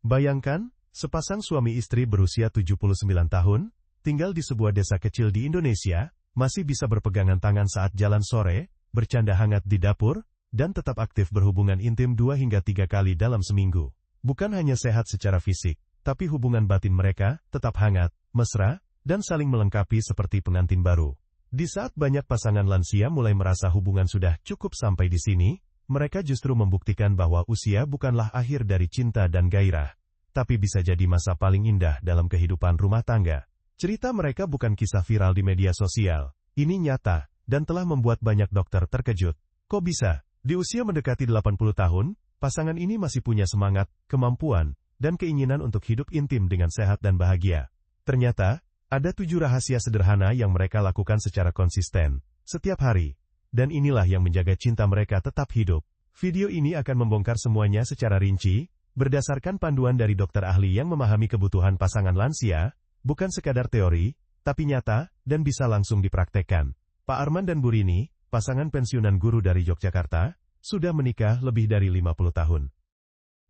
Bayangkan, sepasang suami istri berusia 79 tahun, tinggal di sebuah desa kecil di Indonesia, masih bisa berpegangan tangan saat jalan sore, bercanda hangat di dapur, dan tetap aktif berhubungan intim 2 hingga 3 kali dalam seminggu. Bukan hanya sehat secara fisik, tapi hubungan batin mereka tetap hangat, mesra, dan saling melengkapi seperti pengantin baru. Di saat banyak pasangan lansia mulai merasa hubungan sudah cukup sampai di sini, mereka justru membuktikan bahwa usia bukanlah akhir dari cinta dan gairah, tapi bisa jadi masa paling indah dalam kehidupan rumah tangga. Cerita mereka bukan kisah viral di media sosial. Ini nyata, dan telah membuat banyak dokter terkejut. Kok bisa? Di usia mendekati 80 tahun, pasangan ini masih punya semangat, kemampuan, dan keinginan untuk hidup intim dengan sehat dan bahagia. Ternyata, ada 7 rahasia sederhana yang mereka lakukan secara konsisten, setiap hari. Dan inilah yang menjaga cinta mereka tetap hidup. Video ini akan membongkar semuanya secara rinci, berdasarkan panduan dari dokter ahli yang memahami kebutuhan pasangan lansia, bukan sekadar teori, tapi nyata, dan bisa langsung dipraktekkan. Pak Arman dan Bu Rini, pasangan pensiunan guru dari Yogyakarta, sudah menikah lebih dari 50 tahun.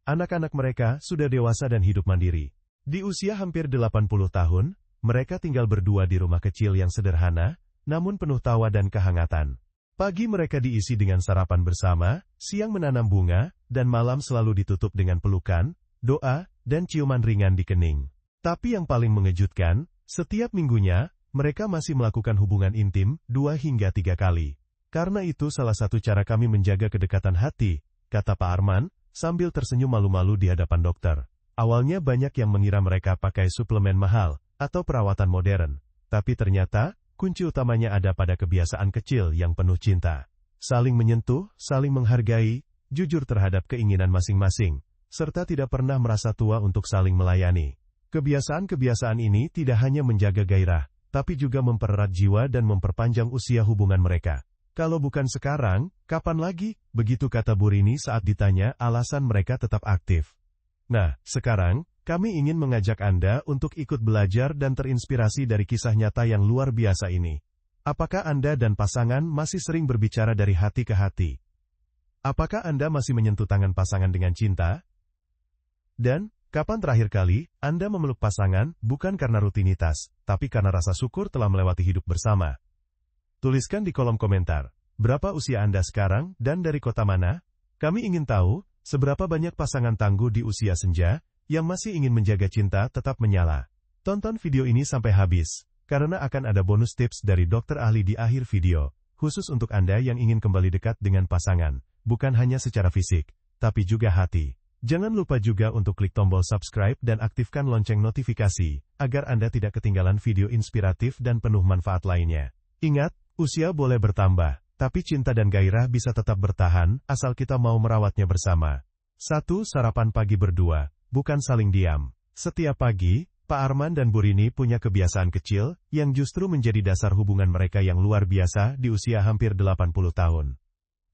Anak-anak mereka sudah dewasa dan hidup mandiri. Di usia hampir 80 tahun, mereka tinggal berdua di rumah kecil yang sederhana, namun penuh tawa dan kehangatan. Pagi mereka diisi dengan sarapan bersama, siang menanam bunga, dan malam selalu ditutup dengan pelukan, doa, dan ciuman ringan di kening. Tapi yang paling mengejutkan, setiap minggunya, mereka masih melakukan hubungan intim 2 hingga 3 kali. Karena itu salah satu cara kami menjaga kedekatan hati, kata Pak Arman, sambil tersenyum malu-malu di hadapan dokter. Awalnya banyak yang mengira mereka pakai suplemen mahal, atau perawatan modern. Tapi ternyata, kunci utamanya ada pada kebiasaan kecil yang penuh cinta. Saling menyentuh, saling menghargai, jujur terhadap keinginan masing-masing, serta tidak pernah merasa tua untuk saling melayani. Kebiasaan-kebiasaan ini tidak hanya menjaga gairah, tapi juga mempererat jiwa dan memperpanjang usia hubungan mereka. Kalau bukan sekarang, kapan lagi? Begitu kata Bu Rini saat ditanya alasan mereka tetap aktif. Nah, sekarang, kami ingin mengajak Anda untuk ikut belajar dan terinspirasi dari kisah nyata yang luar biasa ini. Apakah Anda dan pasangan masih sering berbicara dari hati ke hati? Apakah Anda masih menyentuh tangan pasangan dengan cinta? Dan, kapan terakhir kali Anda memeluk pasangan bukan karena rutinitas, tapi karena rasa syukur telah melewati hidup bersama? Tuliskan di kolom komentar, berapa usia Anda sekarang dan dari kota mana? Kami ingin tahu, seberapa banyak pasangan tangguh di usia senja, yang masih ingin menjaga cinta tetap menyala. Tonton video ini sampai habis, karena akan ada bonus tips dari dokter ahli di akhir video, khusus untuk Anda yang ingin kembali dekat dengan pasangan, bukan hanya secara fisik, tapi juga hati. Jangan lupa juga untuk klik tombol subscribe dan aktifkan lonceng notifikasi, agar Anda tidak ketinggalan video inspiratif dan penuh manfaat lainnya. Ingat, usia boleh bertambah, tapi cinta dan gairah bisa tetap bertahan, asal kita mau merawatnya bersama. 1. Sarapan pagi berdua, bukan saling diam. Setiap pagi, Pak Arman dan Bu Rini punya kebiasaan kecil, yang justru menjadi dasar hubungan mereka yang luar biasa di usia hampir 80 tahun.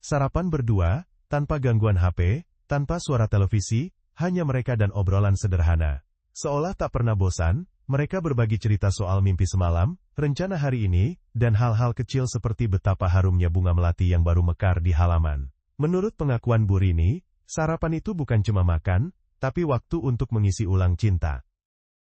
Sarapan berdua, tanpa gangguan HP, tanpa suara televisi, hanya mereka dan obrolan sederhana. Seolah tak pernah bosan, mereka berbagi cerita soal mimpi semalam, rencana hari ini, dan hal-hal kecil seperti betapa harumnya bunga melati yang baru mekar di halaman. Menurut pengakuan Bu Rini, sarapan itu bukan cuma makan, tapi waktu untuk mengisi ulang cinta.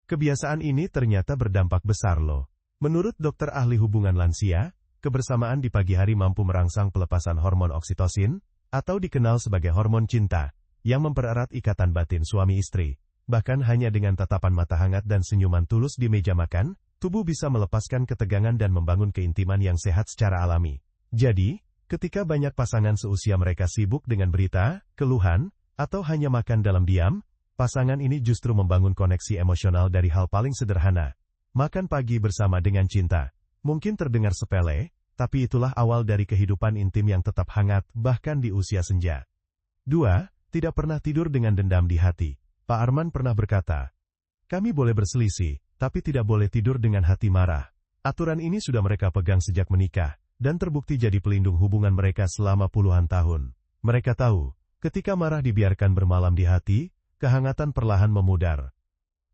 Kebiasaan ini ternyata berdampak besar loh. Menurut dokter ahli hubungan lansia, kebersamaan di pagi hari mampu merangsang pelepasan hormon oksitosin, atau dikenal sebagai hormon cinta, yang mempererat ikatan batin suami istri. Bahkan hanya dengan tatapan mata hangat dan senyuman tulus di meja makan, tubuh bisa melepaskan ketegangan dan membangun keintiman yang sehat secara alami. Jadi, ketika banyak pasangan seusia mereka sibuk dengan berita, keluhan, atau hanya makan dalam diam, pasangan ini justru membangun koneksi emosional dari hal paling sederhana. Makan pagi bersama dengan cinta. Mungkin terdengar sepele, tapi itulah awal dari kehidupan intim yang tetap hangat bahkan di usia senja. 2. Tidak pernah tidur dengan dendam di hati. Pak Arman pernah berkata, kami boleh berselisih, tapi tidak boleh tidur dengan hati marah. Aturan ini sudah mereka pegang sejak menikah, dan terbukti jadi pelindung hubungan mereka selama puluhan tahun. Mereka tahu, ketika marah dibiarkan bermalam di hati, kehangatan perlahan memudar.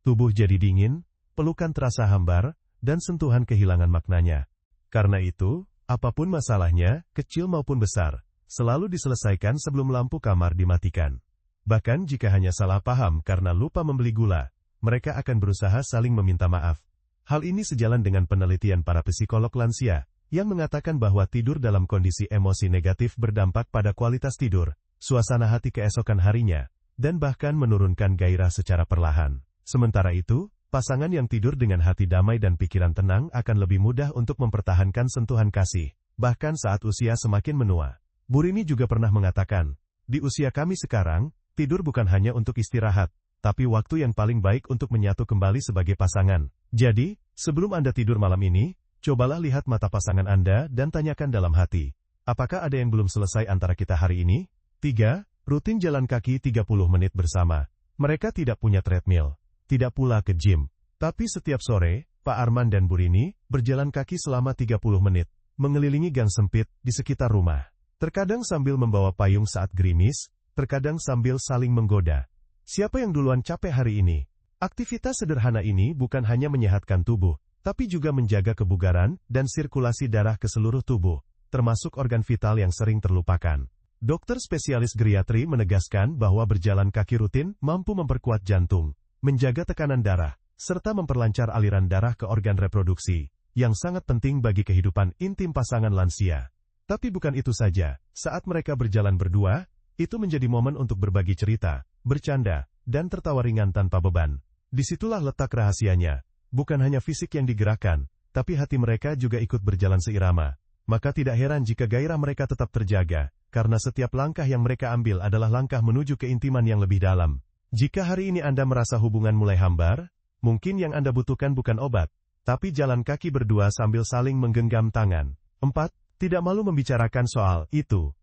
Tubuh jadi dingin, pelukan terasa hambar, dan sentuhan kehilangan maknanya. Karena itu, apapun masalahnya, kecil maupun besar, selalu diselesaikan sebelum lampu kamar dimatikan. Bahkan jika hanya salah paham karena lupa membeli gula, mereka akan berusaha saling meminta maaf. Hal ini sejalan dengan penelitian para psikolog lansia, yang mengatakan bahwa tidur dalam kondisi emosi negatif berdampak pada kualitas tidur, suasana hati keesokan harinya, dan bahkan menurunkan gairah secara perlahan. Sementara itu, pasangan yang tidur dengan hati damai dan pikiran tenang akan lebih mudah untuk mempertahankan sentuhan kasih, bahkan saat usia semakin menua. Burini juga pernah mengatakan, "Di usia kami sekarang, tidur bukan hanya untuk istirahat, tapi waktu yang paling baik untuk menyatu kembali sebagai pasangan. Jadi, sebelum Anda tidur malam ini, cobalah lihat mata pasangan Anda dan tanyakan dalam hati, apakah ada yang belum selesai antara kita hari ini?" 3. Rutin jalan kaki 30 menit bersama. Mereka tidak punya treadmill, tidak pula ke gym. Tapi setiap sore, Pak Arman dan Burini berjalan kaki selama 30 menit, mengelilingi gang sempit di sekitar rumah. Terkadang sambil membawa payung saat gerimis, terkadang sambil saling menggoda. Siapa yang duluan capek hari ini? Aktivitas sederhana ini bukan hanya menyehatkan tubuh, tapi juga menjaga kebugaran dan sirkulasi darah ke seluruh tubuh, termasuk organ vital yang sering terlupakan. Dokter spesialis geriatri menegaskan bahwa berjalan kaki rutin mampu memperkuat jantung, menjaga tekanan darah, serta memperlancar aliran darah ke organ reproduksi, yang sangat penting bagi kehidupan intim pasangan lansia. Tapi bukan itu saja, saat mereka berjalan berdua, itu menjadi momen untuk berbagi cerita, bercanda, dan tertawa ringan tanpa beban. Disitulah letak rahasianya. Bukan hanya fisik yang digerakkan, tapi hati mereka juga ikut berjalan seirama. Maka tidak heran jika gairah mereka tetap terjaga, karena setiap langkah yang mereka ambil adalah langkah menuju keintiman yang lebih dalam. Jika hari ini Anda merasa hubungan mulai hambar, mungkin yang Anda butuhkan bukan obat, tapi jalan kaki berdua sambil saling menggenggam tangan. 4. Tidak malu membicarakan soal itu.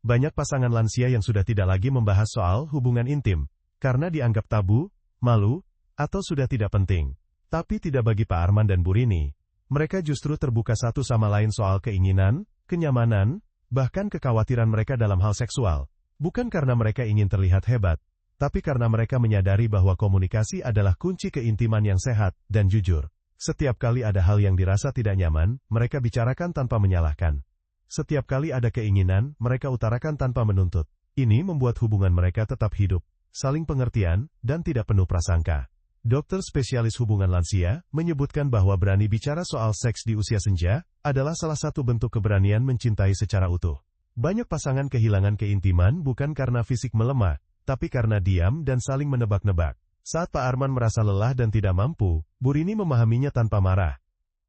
Banyak pasangan lansia yang sudah tidak lagi membahas soal hubungan intim, karena dianggap tabu, malu, atau sudah tidak penting. Tapi tidak bagi Pak Arman dan Burini. Mereka justru terbuka satu sama lain soal keinginan, kenyamanan, bahkan kekhawatiran mereka dalam hal seksual. Bukan karena mereka ingin terlihat hebat, tapi karena mereka menyadari bahwa komunikasi adalah kunci keintiman yang sehat dan jujur. Setiap kali ada hal yang dirasa tidak nyaman, mereka bicarakan tanpa menyalahkan. Setiap kali ada keinginan, mereka utarakan tanpa menuntut. Ini membuat hubungan mereka tetap hidup, saling pengertian, dan tidak penuh prasangka. Dokter spesialis hubungan lansia menyebutkan bahwa berani bicara soal seks di usia senja adalah salah satu bentuk keberanian mencintai secara utuh. Banyak pasangan kehilangan keintiman bukan karena fisik melemah, tapi karena diam dan saling menebak-nebak. Saat Pak Arman merasa lelah dan tidak mampu, Burini memahaminya tanpa marah.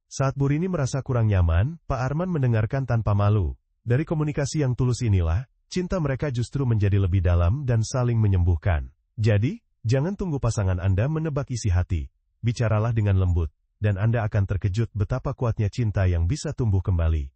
Saat Burini merasa kurang nyaman, Pak Arman mendengarkan tanpa malu. Dari komunikasi yang tulus inilah, cinta mereka justru menjadi lebih dalam dan saling menyembuhkan. Jadi, jangan tunggu pasangan Anda menebak isi hati. Bicaralah dengan lembut, dan Anda akan terkejut betapa kuatnya cinta yang bisa tumbuh kembali.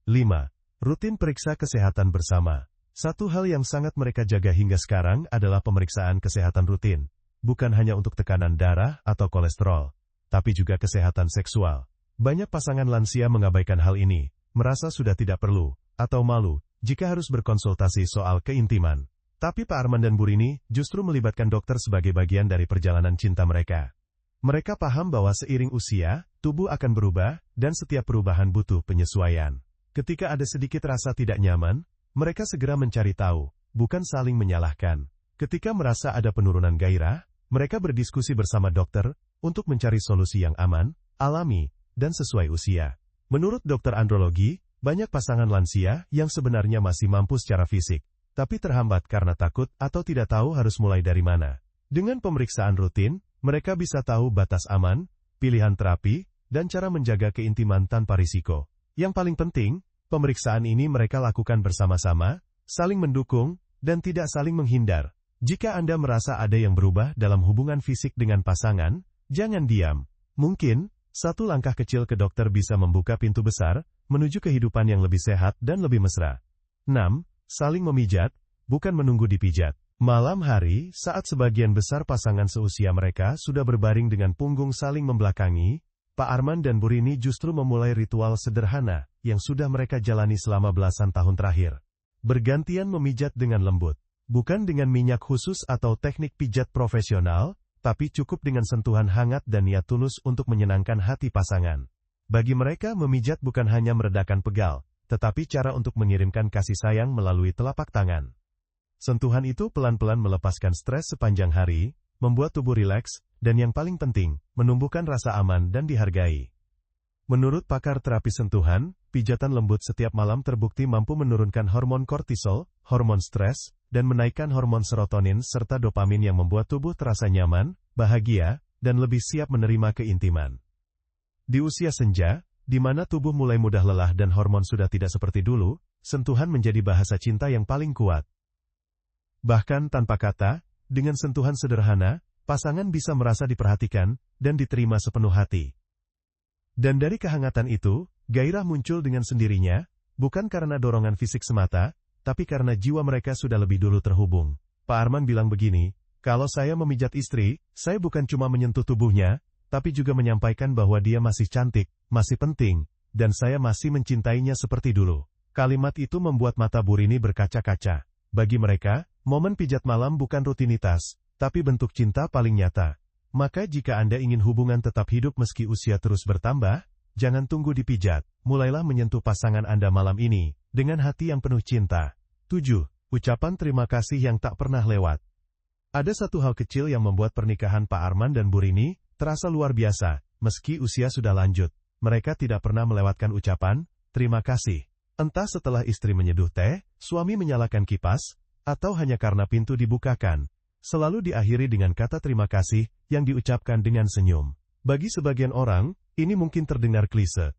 5. Rutin periksa kesehatan bersama. Satu hal yang sangat mereka jaga hingga sekarang adalah pemeriksaan kesehatan rutin. Bukan hanya untuk tekanan darah atau kolesterol, tapi juga kesehatan seksual. Banyak pasangan lansia mengabaikan hal ini, merasa sudah tidak perlu, atau malu, jika harus berkonsultasi soal keintiman. Tapi Pak Arman dan Burini justru melibatkan dokter sebagai bagian dari perjalanan cinta mereka. Mereka paham bahwa seiring usia, tubuh akan berubah, dan setiap perubahan butuh penyesuaian. Ketika ada sedikit rasa tidak nyaman, mereka segera mencari tahu, bukan saling menyalahkan. Ketika merasa ada penurunan gairah, mereka berdiskusi bersama dokter, untuk mencari solusi yang aman, alami, dan sesuai usia. Menurut dokter andrologi, banyak pasangan lansia yang sebenarnya masih mampu secara fisik, tapi terhambat karena takut atau tidak tahu harus mulai dari mana. Dengan pemeriksaan rutin, mereka bisa tahu batas aman, pilihan terapi, dan cara menjaga keintiman tanpa risiko. Yang paling penting, pemeriksaan ini mereka lakukan bersama-sama, saling mendukung, dan tidak saling menghindar. Jika Anda merasa ada yang berubah dalam hubungan fisik dengan pasangan, jangan diam. Mungkin, satu langkah kecil ke dokter bisa membuka pintu besar, menuju kehidupan yang lebih sehat dan lebih mesra. 6. Saling memijat, bukan menunggu dipijat. Malam hari, saat sebagian besar pasangan seusia mereka sudah berbaring dengan punggung saling membelakangi, Pak Arman dan Burini justru memulai ritual sederhana, yang sudah mereka jalani selama belasan tahun terakhir. Bergantian memijat dengan lembut. Bukan dengan minyak khusus atau teknik pijat profesional, tapi cukup dengan sentuhan hangat dan niat tulus untuk menyenangkan hati pasangan. Bagi mereka memijat bukan hanya meredakan pegal, tetapi cara untuk mengirimkan kasih sayang melalui telapak tangan. Sentuhan itu pelan-pelan melepaskan stres sepanjang hari, membuat tubuh rileks, dan yang paling penting, menumbuhkan rasa aman dan dihargai. Menurut pakar terapi sentuhan, pijatan lembut setiap malam terbukti mampu menurunkan hormon kortisol, hormon stres, dan menaikkan hormon serotonin serta dopamin yang membuat tubuh terasa nyaman, bahagia, dan lebih siap menerima keintiman. Di usia senja, di mana tubuh mulai mudah lelah dan hormon sudah tidak seperti dulu, sentuhan menjadi bahasa cinta yang paling kuat. Bahkan tanpa kata, dengan sentuhan sederhana, pasangan bisa merasa diperhatikan dan diterima sepenuh hati. Dan dari kehangatan itu, gairah muncul dengan sendirinya, bukan karena dorongan fisik semata, tapi karena jiwa mereka sudah lebih dulu terhubung. Pak Arman bilang begini, kalau saya memijat istri, saya bukan cuma menyentuh tubuhnya, tapi juga menyampaikan bahwa dia masih cantik, masih penting, dan saya masih mencintainya seperti dulu. Kalimat itu membuat mata Bu Rini berkaca-kaca. Bagi mereka, momen pijat malam bukan rutinitas, tapi bentuk cinta paling nyata. Maka jika Anda ingin hubungan tetap hidup meski usia terus bertambah, jangan tunggu dipijat, mulailah menyentuh pasangan Anda malam ini, dengan hati yang penuh cinta. 7. Ucapan terima kasih yang tak pernah lewat. Ada satu hal kecil yang membuat pernikahan Pak Arman dan Bu Rini terasa luar biasa, meski usia sudah lanjut. Mereka tidak pernah melewatkan ucapan terima kasih. Entah setelah istri menyeduh teh, suami menyalakan kipas, atau hanya karena pintu dibukakan. Selalu diakhiri dengan kata terima kasih yang diucapkan dengan senyum. Bagi sebagian orang, ini mungkin terdengar klise.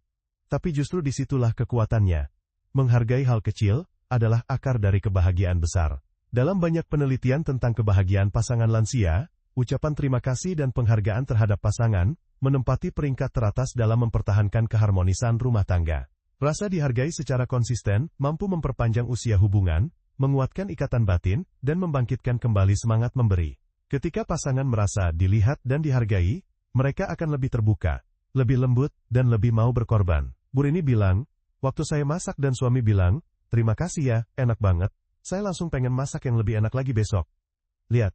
Tapi justru disitulah kekuatannya. Menghargai hal kecil adalah akar dari kebahagiaan besar. Dalam banyak penelitian tentang kebahagiaan pasangan lansia, ucapan terima kasih dan penghargaan terhadap pasangan menempati peringkat teratas dalam mempertahankan keharmonisan rumah tangga. Rasa dihargai secara konsisten mampu memperpanjang usia hubungan, menguatkan ikatan batin, dan membangkitkan kembali semangat memberi. Ketika pasangan merasa dilihat dan dihargai, mereka akan lebih terbuka, lebih lembut, dan lebih mau berkorban. Bu Rini bilang, waktu saya masak dan suami bilang, terima kasih ya, enak banget, saya langsung pengen masak yang lebih enak lagi besok. Lihat.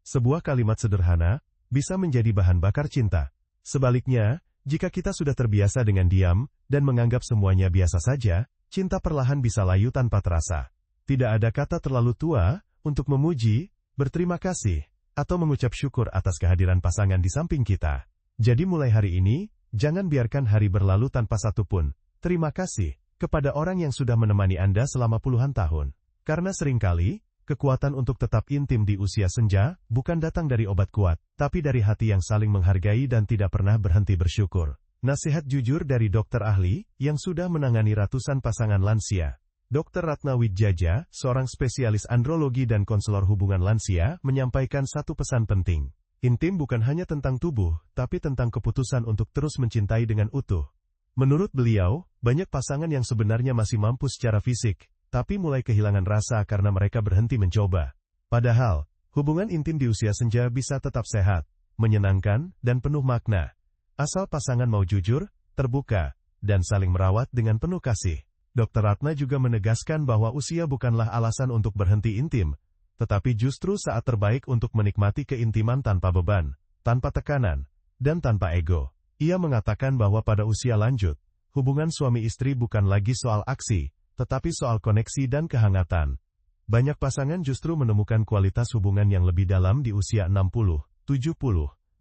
Sebuah kalimat sederhana, bisa menjadi bahan bakar cinta. Sebaliknya, jika kita sudah terbiasa dengan diam, dan menganggap semuanya biasa saja, cinta perlahan bisa layu tanpa terasa. Tidak ada kata terlalu tua, untuk memuji, berterima kasih, atau mengucap syukur atas kehadiran pasangan di samping kita. Jadi mulai hari ini, jangan biarkan hari berlalu tanpa satupun terima kasih kepada orang yang sudah menemani Anda selama puluhan tahun. Karena seringkali, kekuatan untuk tetap intim di usia senja, bukan datang dari obat kuat, tapi dari hati yang saling menghargai dan tidak pernah berhenti bersyukur. Nasihat jujur dari dokter ahli, yang sudah menangani ratusan pasangan lansia. Dr. Ratna Widjaja, seorang spesialis andrologi dan konselor hubungan lansia, menyampaikan satu pesan penting. Intim bukan hanya tentang tubuh, tapi tentang keputusan untuk terus mencintai dengan utuh. Menurut beliau, banyak pasangan yang sebenarnya masih mampu secara fisik, tapi mulai kehilangan rasa karena mereka berhenti mencoba. Padahal, hubungan intim di usia senja bisa tetap sehat, menyenangkan, dan penuh makna. Asal pasangan mau jujur, terbuka, dan saling merawat dengan penuh kasih. Dr. Ratna juga menegaskan bahwa usia bukanlah alasan untuk berhenti intim, tetapi justru saat terbaik untuk menikmati keintiman tanpa beban, tanpa tekanan, dan tanpa ego. Ia mengatakan bahwa pada usia lanjut, hubungan suami istri bukan lagi soal aksi, tetapi soal koneksi dan kehangatan. Banyak pasangan justru menemukan kualitas hubungan yang lebih dalam di usia 60, 70,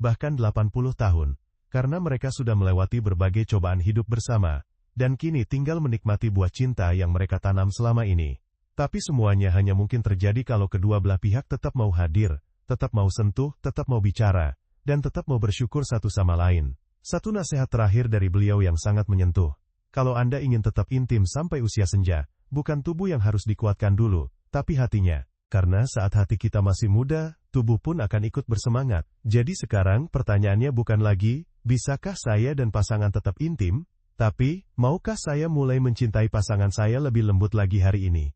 bahkan 80 tahun. Karena mereka sudah melewati berbagai cobaan hidup bersama, dan kini tinggal menikmati buah cinta yang mereka tanam selama ini. Tapi semuanya hanya mungkin terjadi kalau kedua belah pihak tetap mau hadir, tetap mau sentuh, tetap mau bicara, dan tetap mau bersyukur satu sama lain. Satu nasihat terakhir dari beliau yang sangat menyentuh. Kalau Anda ingin tetap intim sampai usia senja, bukan tubuh yang harus dikuatkan dulu, tapi hatinya. Karena saat hati kita masih muda, tubuh pun akan ikut bersemangat. Jadi sekarang pertanyaannya bukan lagi, bisakah saya dan pasangan tetap intim? Tapi, maukah saya mulai mencintai pasangan saya lebih lembut lagi hari ini?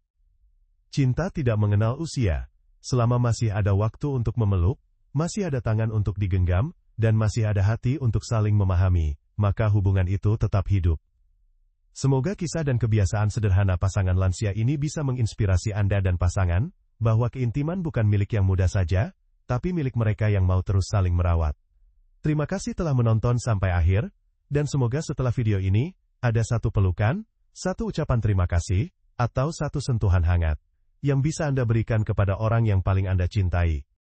Cinta tidak mengenal usia. Selama masih ada waktu untuk memeluk, masih ada tangan untuk digenggam, dan masih ada hati untuk saling memahami, maka hubungan itu tetap hidup. Semoga kisah dan kebiasaan sederhana pasangan lansia ini bisa menginspirasi Anda dan pasangan, bahwa keintiman bukan milik yang muda saja, tapi milik mereka yang mau terus saling merawat. Terima kasih telah menonton sampai akhir, dan semoga setelah video ini, ada satu pelukan, satu ucapan terima kasih, atau satu sentuhan hangat. yang bisa Anda berikan kepada orang yang paling Anda cintai.